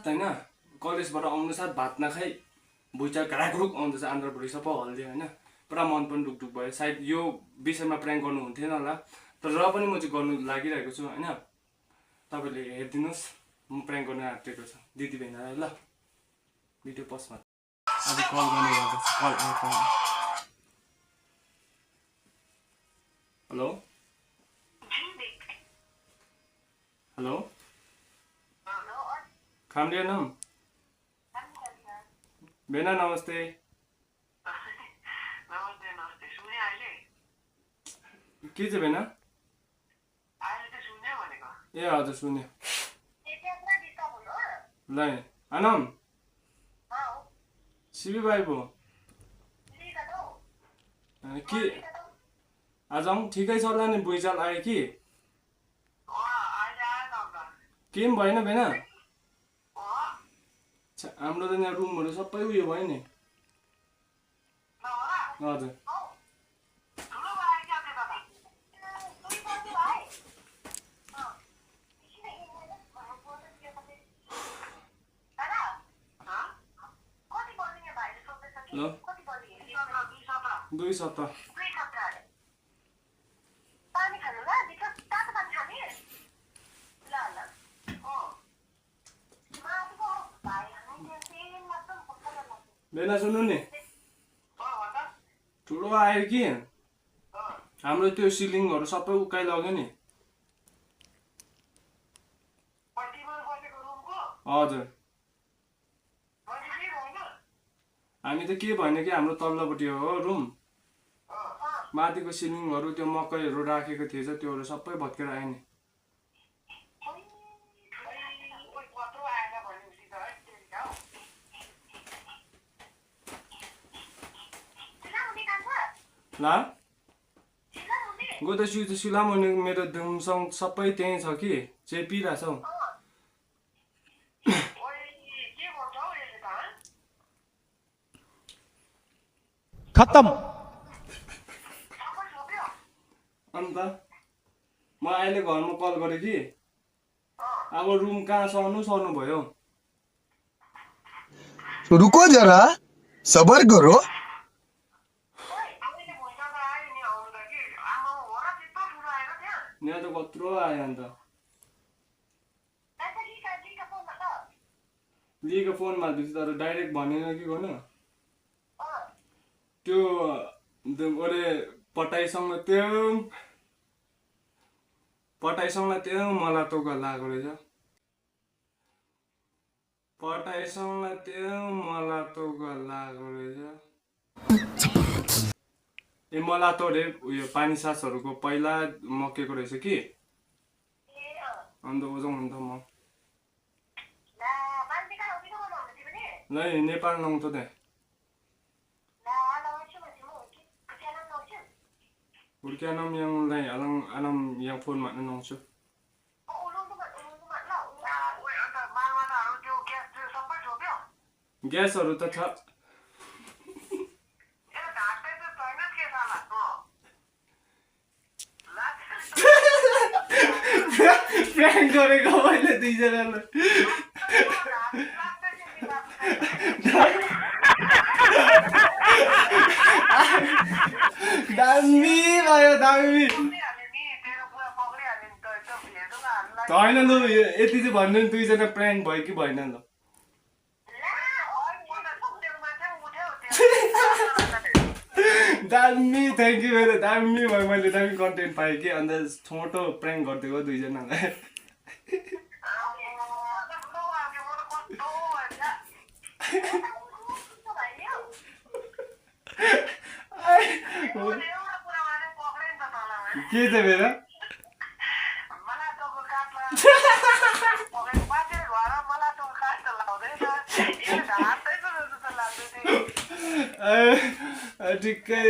साथ हैन कलेजबाट आउनु साथ भात नखाइ भुइँचा घराघरुक आउँदैछ आन्द्राभुँडी सबै हल्दियो हैन पुरा मन पनि ढुकढुक भयो सायद यो विषयमा प्र्याङ्क गर्नु हुन्थेन होला तर र पनि म चाहिँ गर्नु लागिरहेको छु हैन तपाईले हेर्दिनुस् म प्र्याङ्क गर्न आँटेको छु दिदी भेनालाई ल भिडियो पस्मा अब कल गर्ने गर्छ कल हेलो हेलो खामलियनम भेना नमस्ते नमस्ते नमस्ते सुने अहिले के चाहिँ भेना अहिले त सुन्ने भनेको ए हजुर सुन्यो ल आनम शिवी भाइ भो के आज आउँ ठिकै छ होला नि भुइँचाल आयो कि के पनि भएन भेना हाम्रो त यहाँ रुमहरू सबै उयो भयो नि हजुर ल 2 सप्ताह बेना सुन्नु नि ठुलो आयो कि हाम्रो त्यो सिलिङहरू सबै उकाइ लग्यो नि हजुर हामी त के भएन कि हाम्रो तल्लोपट्टि हो रुम माथिको सिलिङहरू त्यो मकैहरू राखेको थिएछ त्योहरू सबै भत्केर आयो नि ला गोदा सिलामुनि मेरो धुमसँग सबै त्यही छ कि चेपिरहेछ हौ खत्म अन्त म अहिले घरमा कल गरेँ कि अब रुम कहाँ सर्नु भयो रुको जरा सबर करो यहाँ त कत्रो आयो अन्त लिएको फोनमा तर डाइरेक्ट भनेन कि गर्नु त्यो ओरे पटाइसँग त्यो मलाई तो लागेको रहेछ पटाइसँग त्यो मलाई तो लागेको रहेछ ए मलाई त रे उयो पानी सासहरूको पहिला मकेको रहेछ कि अन्त बुझौँ अन्त म ल नेपाल नआउँछ त्यहाँ हुर्कियानम yang alam yang phone mak nong chu ग्यासहरु त छ प्र्याङ्क गरेको मैले दुईजनालाई दामी भयो दामी होइन ल यति चाहिँ भन्नु नि दुईजना प्र्याङ्क भयो कि भएन ल दामी थ्याङ्क यू मेरो दामी भयो मैले दामी कन्टेन्ट पाएँ कि अन्त छोटो प्र्याङ्क गरिदिएको दुईजनालाई के चाहिँ मेरो ठिकै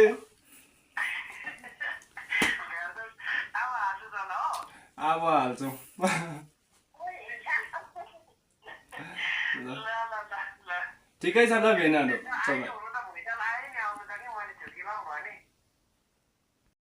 अब हाल्छौँ ठिकै छ ल भेनाहरू